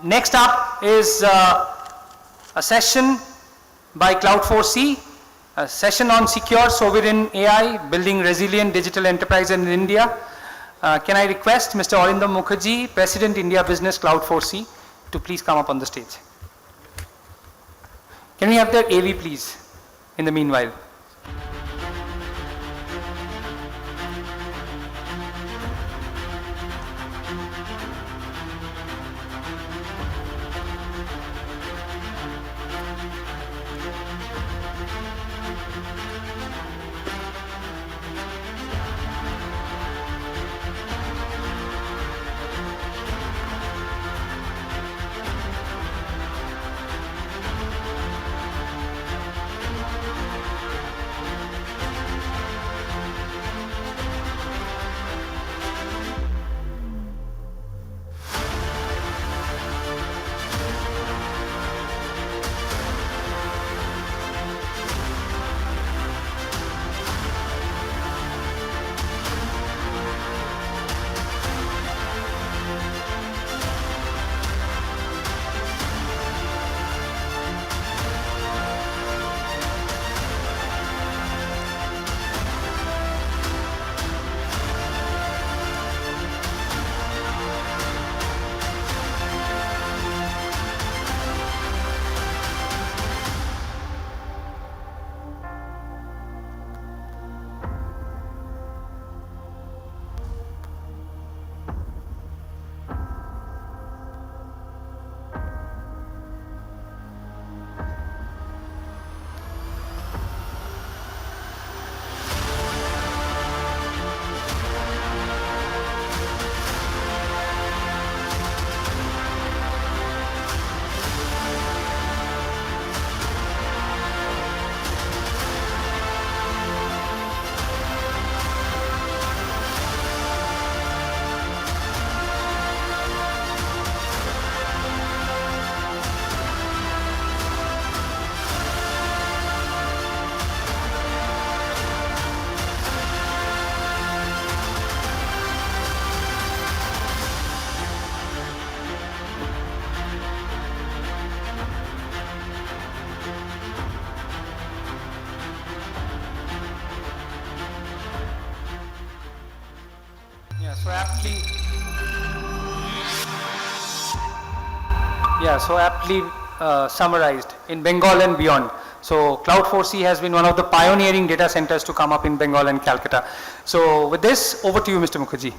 Next up is a session by Cloud4C, a session on secure sovereign AI, building resilient digital enterprise in India. Can I request Mr. Arindam Mukherjee, President India Business Cloud4C, to please come up on the stage. Can we have their AV please, in the meanwhile? So aptly summarized in Bengal and beyond. So Cloud4C has been one of the pioneering data centers to come up in Bengal and Calcutta. So with this, over to you, Mr. Mukherjee.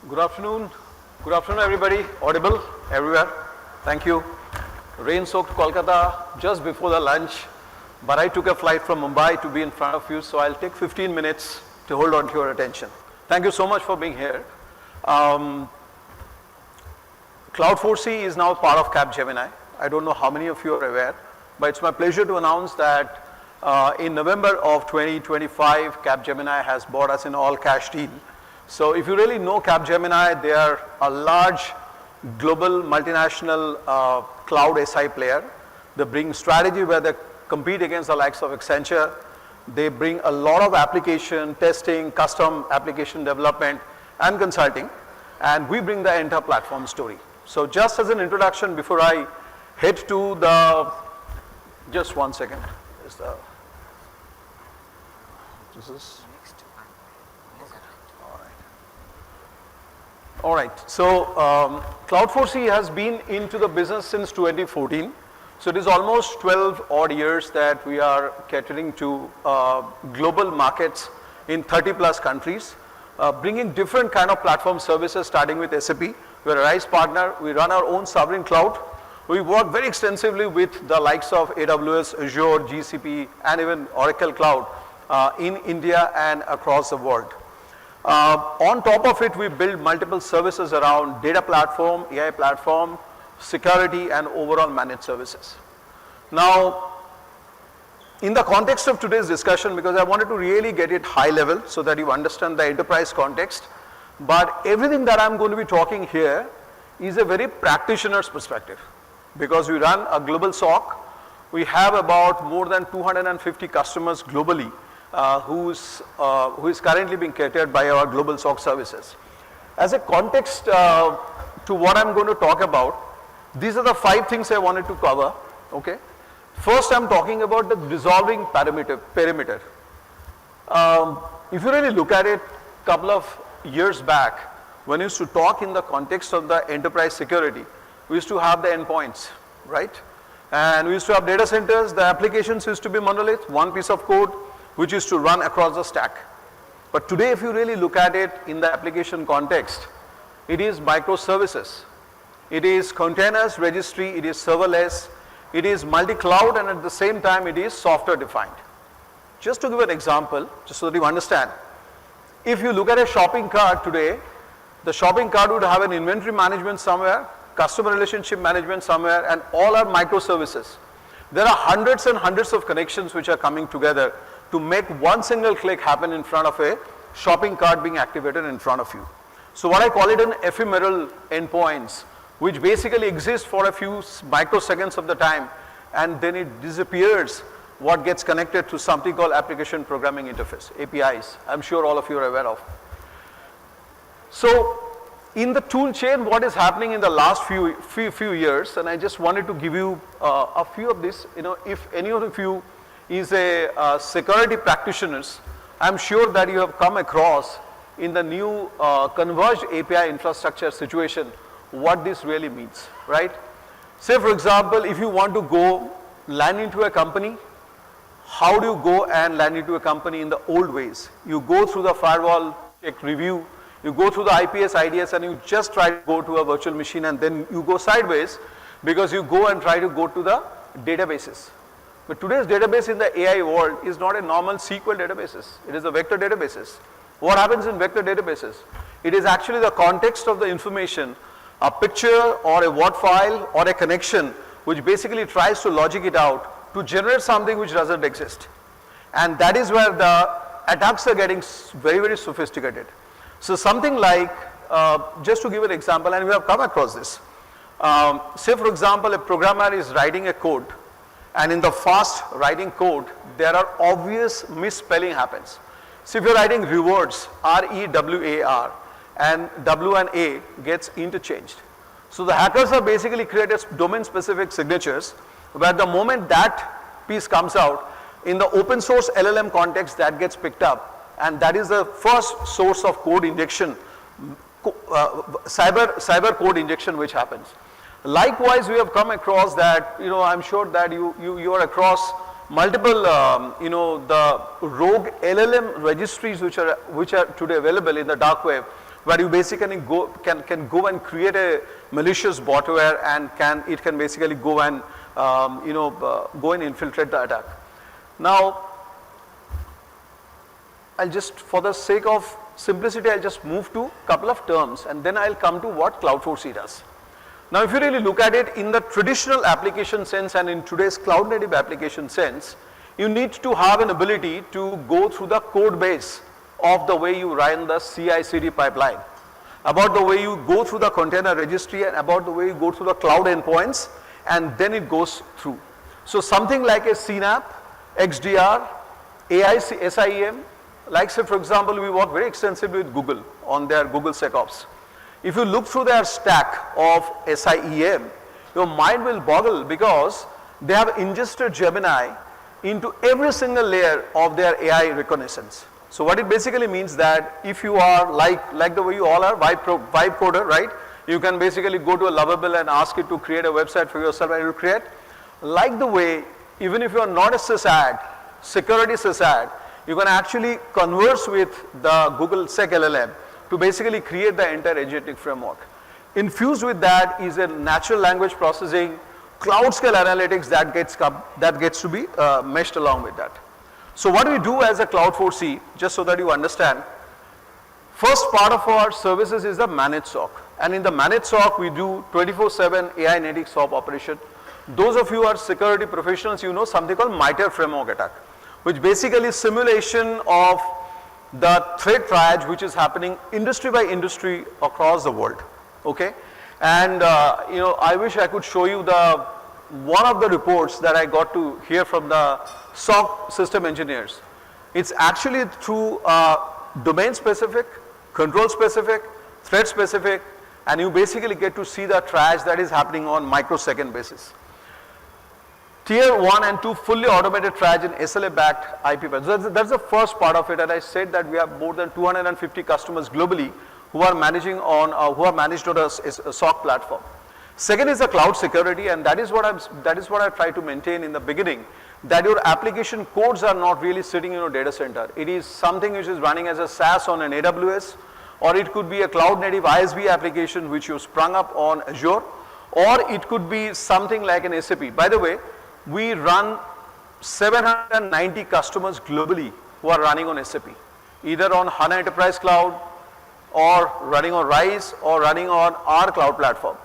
Good afternoon. Good afternoon, everybody. Audible everywhere. Thank you. Rain-soaked Kolkata just before the lunch, but I took a flight from Mumbai to be in front of you, so I'll take 15 minutes to hold on to your attention. Thank you so much for being here. Cloud4C is now part of Capgemini. I don't know how many of you are aware, but it's my pleasure to announce that in November of 2025, Capgemini has bought us in all-cash deal. So if you really know Capgemini, they are a large global multinational cloud SI player. They bring strategy where they compete against the likes of Accenture. They bring a lot of application testing, custom application development, and consulting, and we bring the entire platform story. So just as an introduction, before I head to the, just one second, is the, this is, all right. So Cloud4C has been into the business since 2014. So it is almost 12 odd years that we are catering to global markets in 30 plus countries. Bringing different kind of platform services, starting with SAP. We're a RISE partner. We run our own sovereign cloud. We work very extensively with the likes of AWS, Azure, GCP, and even Oracle Cloud in India and across the world. On top of it, we build multiple services around data platform, AI platform, security, and overall managed services. Now, in the context of today's discussion, because I wanted to really get it high level so that you understand the enterprise context, but everything that I'm going to be talking here is a very practitioner's perspective. Because we run a global SOC, we have about more than 250 customers globally who is currently being catered by our global SOC services. as a context to what I'm going to talk about, these are the 5 things I wanted to cover, okay. First, I'm talking about the dissolving perimeter. If you really look at it, couple of years back, when we used to talk in the context of the enterprise security, we used to have the endpoints, right? And we used to have data centers, the applications used to be monolith, one piece of code, which used to run across the stack. But today, if you really look at it in the application context, it is microservices. It is containers, registry, it is serverless, it is multi-cloud, and at the same time, it is software defined. Just to give an example, just so that you understand, if you look at a shopping cart today, the shopping cart would have an inventory management somewhere, customer relationship management somewhere, and all are microservices. There are hundreds and hundreds of connections which are coming together to make one single click happen in front of a shopping cart being activated in front of you. So what I call it an ephemeral endpoints, which basically exist for a few microseconds of the time, and then it disappears what gets connected to something called application programming interface, APIs. I'm sure all of you are aware of. So in the tool chain, what is happening in the last few years, and I just wanted to give you a few of this, if any of you is a security practitioners, I'm sure that you have come across in the new converged API infrastructure situation, what this really means, right? Say for example, if you want to go land into a company, how do you go and land into a company in the old ways? You go through the firewall check review, you go through the IPS, IDS, and you just try to go to a virtual machine, and then you go sideways because you go and try to go to the databases. But today's database in the AI world is not a normal SQL databases. It is a vector databases. What happens in vector databases? It is actually the context of the information, a picture or a Word file or a connection, which basically tries to logic it out to generate something which doesn't exist. And that is where the attacks are getting very, very sophisticated. So something like, just to give an example, and we have come across this. Say for example, a programmer is writing a code, and in the fast writing code, there are obvious misspelling happens. So if you're writing rewards, R-E-W-A-R, and W and A gets interchanged. So the hackers have basically created domain specific signatures, where the moment that piece comes out, in the open source LLM context, that gets picked up, and that is the first source of code injection, cyber code injection which happens. Likewise, we have come across that, I'm sure that you are across multiple, the rogue LLM registries which are today available in the dark web, where you basically can go and create a malicious botware, and it can basically go and go and infiltrate the attack. Now, I'll just, for the sake of simplicity, I'll just move to a couple of terms, and then I'll come to what Cloud4C does. Now, if you really look at it in the traditional application sense and in today's cloud native application sense, you need to have an ability to go through the code base of the way you run the CI/CD pipeline, about the way you go through the container registry, and about the way you go through the cloud endpoints, and then it goes through. So something like a CNAP, XDR, SIEM, like say for example, we work very extensively with Google on their Google SecOps. If you look through their stack of SIEM, your mind will boggle, because they have ingested Gemini into every single layer of their AI reconnaissance. So what it basically means that if you are like the way you all are, vibe coder, right? You can basically go to a Lovable and ask it to create a website for yourself, and it will create. Like the way, even if you are not a sysad, security sysad, you can actually converse with the Google Sec LLM to basically create the entire agentic framework. Infused with that is a natural language processing, cloud scale analytics that gets to be meshed along with that. So what we do as a Cloud4C, just so that you understand, first part of our services is the managed SOC. And in the managed SOC, we do 24/7 AI native SOC operation. Those of you who are security professionals, you know something called MITRE framework attack, which basically is simulation of the threat triage which is happening industry by industry across the world, okay? And I wish I could show you one of the reports that I got to hear from the SOC system engineers. It's actually through domain specific, control specific, thread specific, and you basically get to see the trash that is happening on microsecond basis. Tier 1 and 2 fully automated triage in SLA-backed IP paths. So that's the first part of it, and I said that we have more than 250 customers globally who are managing on, who are managed on a SOC platform. Second is the cloud security, and that is what I try to maintain in the beginning, that your application codes are not really sitting in your data center. It is something which is running as a SaaS on an AWS, or it could be a cloud native ISV application which you sprung up on Azure, or it could be something like an SAP. By the way, we run 790 customers globally who are running on SAP, either on HANA Enterprise Cloud, or running on RISE, or running on our cloud platform.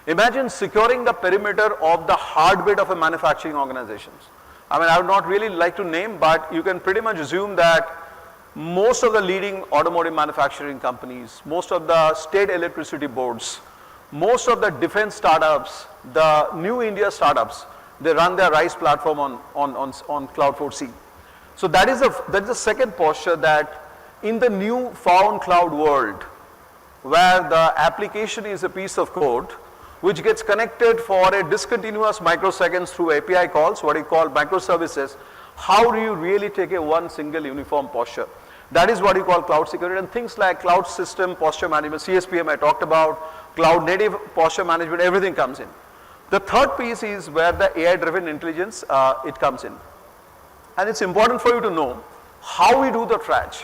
Imagine securing the perimeter of the heartbeat of a manufacturing organization. I mean, I would not really like to name, but you can pretty much assume that most of the leading automotive manufacturing companies, most of the state electricity boards, most of the defense startups, the new India startups, they run their RISE platform on Cloud4C. So that is the second posture, that in the new found cloud world, where the application is a piece of code which gets connected for a discontinuous microseconds through API calls, what you call microservices, how do you really take a one single uniform posture? That is what you call cloud security, and things like cloud system posture management, CSPM I talked about, cloud native posture management, everything comes in. The third piece is where the AI driven intelligence, it comes in. And it's important for you to know how we do the triage.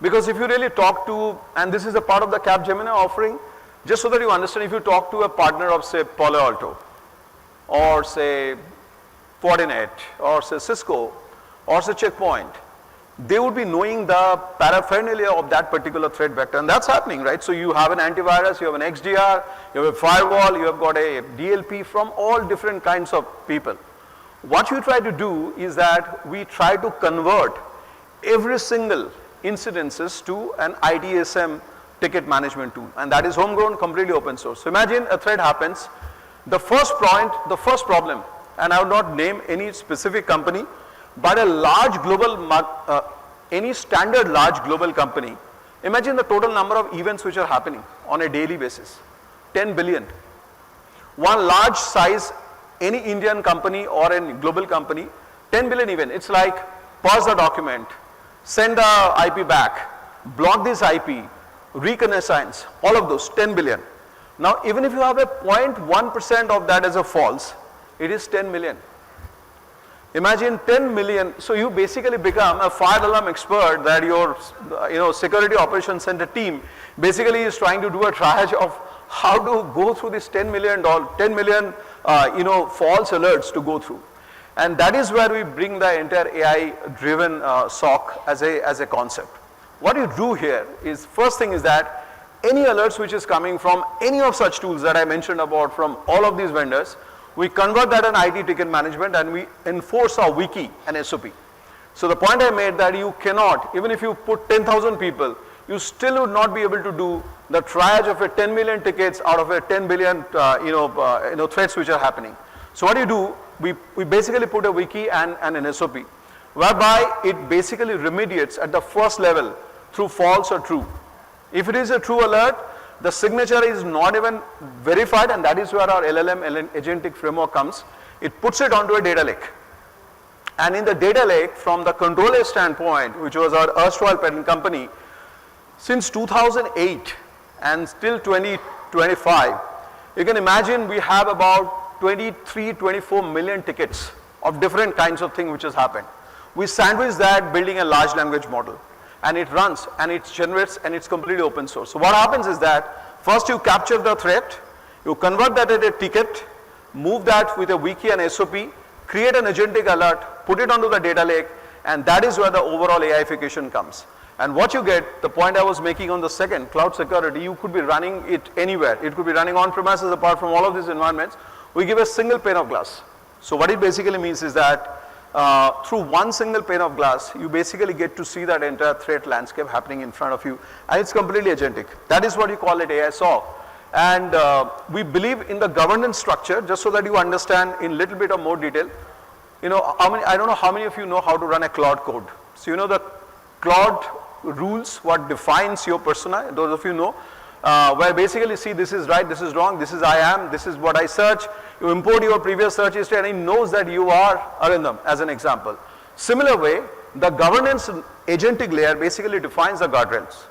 Because if you really talk to, and this is a part of the Capgemini offering, just so that you understand, if you talk to a partner of say Palo Alto, or say Fortinet, or say Cisco, or say Checkpoint, they would be knowing the paraphernalia of that particular threat vector, and that's happening, right? So you have an antivirus, you have an XDR, you have a firewall, you have got a DLP from all different kinds of people. What you try to do is that we try to convert every single incidences to an ITSM ticket management tool, and that is homegrown, completely open source. So imagine a threat happens, the first problem, and I will not name any specific company, but a large global, any standard large global company, imagine the total number of events which are happening on a daily basis, 10 billion. One large size, any Indian company or a global company, 10 billion event. It's like pause the document, send the IP back, block this IP, reconnaissance, all of those, 10 billion. Now even if you have a 0.1% of that as a false, it is 10 million. Imagine 10 million, so you basically become a fire alarm expert, that your security operations center team basically is trying to do a triage of how to go through this 10 million false alerts to go through. And that is where we bring the entire AI driven SOC as a concept. What you do here is, first thing is that any alerts which is coming from any of such tools that I mentioned about from all of these vendors, we convert that in IT ticket management and we enforce our wiki and SOP. So the point I made, that you cannot, even if you put 10,000 people, you still would not be able to do the triage of a 10 million tickets out of a 10 billion threats which are happening. So what you do, we basically put a wiki and an SOP, whereby it basically remediates at the first level through false or true. If it is a true alert, the signature is not even verified, and that is where our LLM agentic framework comes. It puts it onto a data lake. And in the data lake, from the controller standpoint, which was our erstwhile parent company, since 2008 and still 2025, you can imagine we have about 23, 24 million tickets of different kinds of things which has happened. We sandwich that building a large language model, and it runs and it generates, and it's completely open source. So what happens is that first you capture the threat, you convert that at a ticket, move that with a wiki and SOP, create an agentic alert, put it onto the data lake, and that is where the overall AIification comes. And what you get, the point I was making on the second, cloud security, you could be running it anywhere. It could be running on premises apart from all of these environments. We give a single pane of glass. So what it basically means is that through one single pane of glass, you basically get to see that entire threat landscape happening in front of you, and it's completely agentic. That is what you call it AI SOC. And we believe in the governance structure, just so that you understand in little bit of more detail. I don't know how many of you know how to run a cloud code. So the cloud rules, what defines your persona, those of you know. where basically see this is right, this is wrong, this is I am, this is what I search. You import your previous search history and he knows that you are Arindam as an example. Similar way, the governance agentic layer basically defines the guardrails.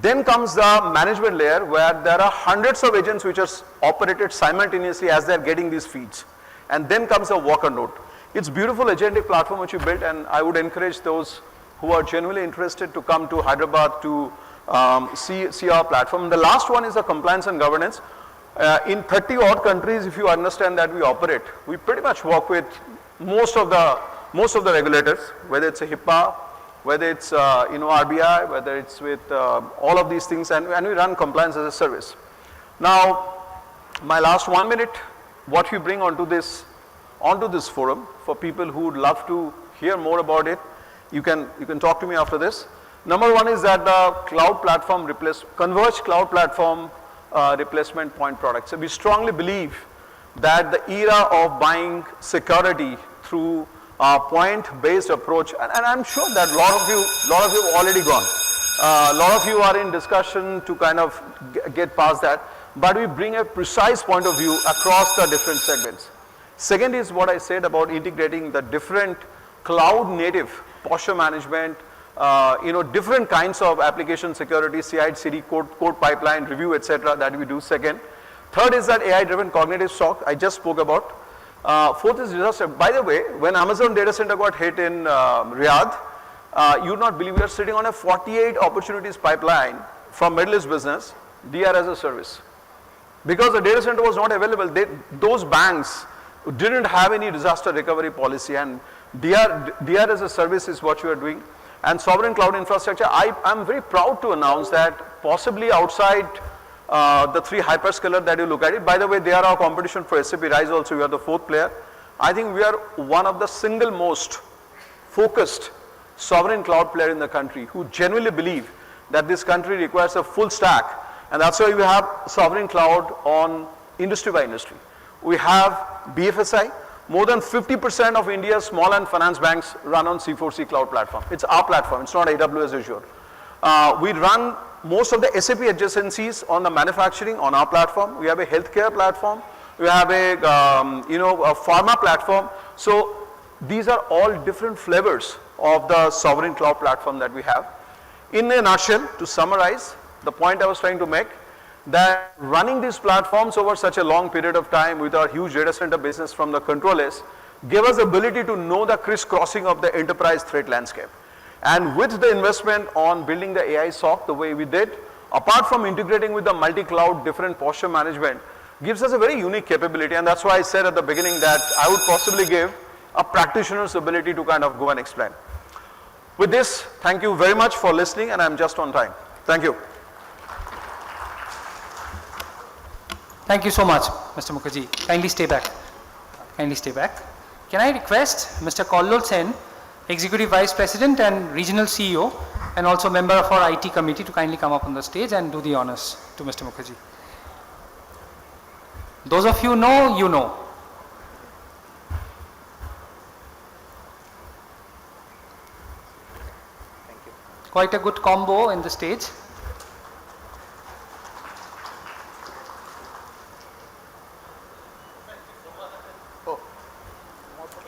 Then comes the management layer where there are hundreds of agents which are operated simultaneously as they are getting these feeds. And then comes the worker node. It's beautiful agentic platform which you built, and I would encourage those who are genuinely interested to come to Hyderabad to see our platform. And the last one is the compliance and governance. In 30 odd countries, if you understand that we operate, we pretty much work with most of the regulators, whether it's a HIPAA, whether it's RBI, whether it's with all of these things, and we run compliance as a service. Now, my last 1 minute, what we bring onto this forum for people who would love to hear more about it, you can talk to me after this. Number one is that the cloud platform converged cloud platform replacement point product. So we strongly believe that the era of buying security through a point-based approach, and I'm sure that a lot of you have already gone. A lot of you are in discussion to kind of get past that, but we bring a precise point of view across the different segments. Second is what I said about integrating the different cloud native posture management, different kinds of application security, CI/CD, code pipeline, review, etc. that we do second. Third is that AI-driven cognitive SOC I just spoke about. Fourth is disaster. By the way, when Amazon data center got hit in Riyadh, you would not believe we are sitting on a 48 opportunities pipeline from Middle East business, DR as a service. Because the data center was not available, those banks didn't have any disaster recovery policy, and DR as a service is what you are doing. And sovereign cloud infrastructure, I'm very proud to announce that possibly outside the three hyperscaler that you look at it, by the way, they are our competition for SAP RISE also, we are the fourth player. I think we are one of the single most focused sovereign cloud player in the country who genuinely believe that this country requires a full stack, and that's why we have sovereign cloud on industry by industry. We have BFSI. More than 50% of India's small and finance banks run on C4C cloud platform. It's our platform, it's not AWS Azure. We run most of the SAP adjacencies on the manufacturing on our platform. We have a healthcare platform. We have a pharma platform. So these are all different flavors of the sovereign cloud platform that we have. In a nutshell, to summarize the point I was trying to make, that running these platforms over such a long period of time with our huge data center business from the controllers gave us the ability to know the crisscrossing of the enterprise threat landscape. And with the investment on building the AI SOC the way we did, apart from integrating with the multi-cloud different posture management, gives us a very unique capability, and that's why I said at the beginning that I would possibly give a practitioner's ability to kind of go and explain. With this, thank you very much for listening, and I'm just on time. Thank you. Thank you so much, Mr. Mukherjee. Kindly stay back. Kindly stay back. Can I request Mr. Kollol Sen, Executive Vice President and Regional CEO, and also member of our IT committee, to kindly come up on the stage and do the honors to Mr. Mukherjee. Those of you know, you know. Thank you. Quite a good combo in the stage.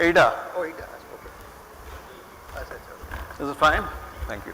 Ada. Oh, it does. Okay. Is it fine? Thank you.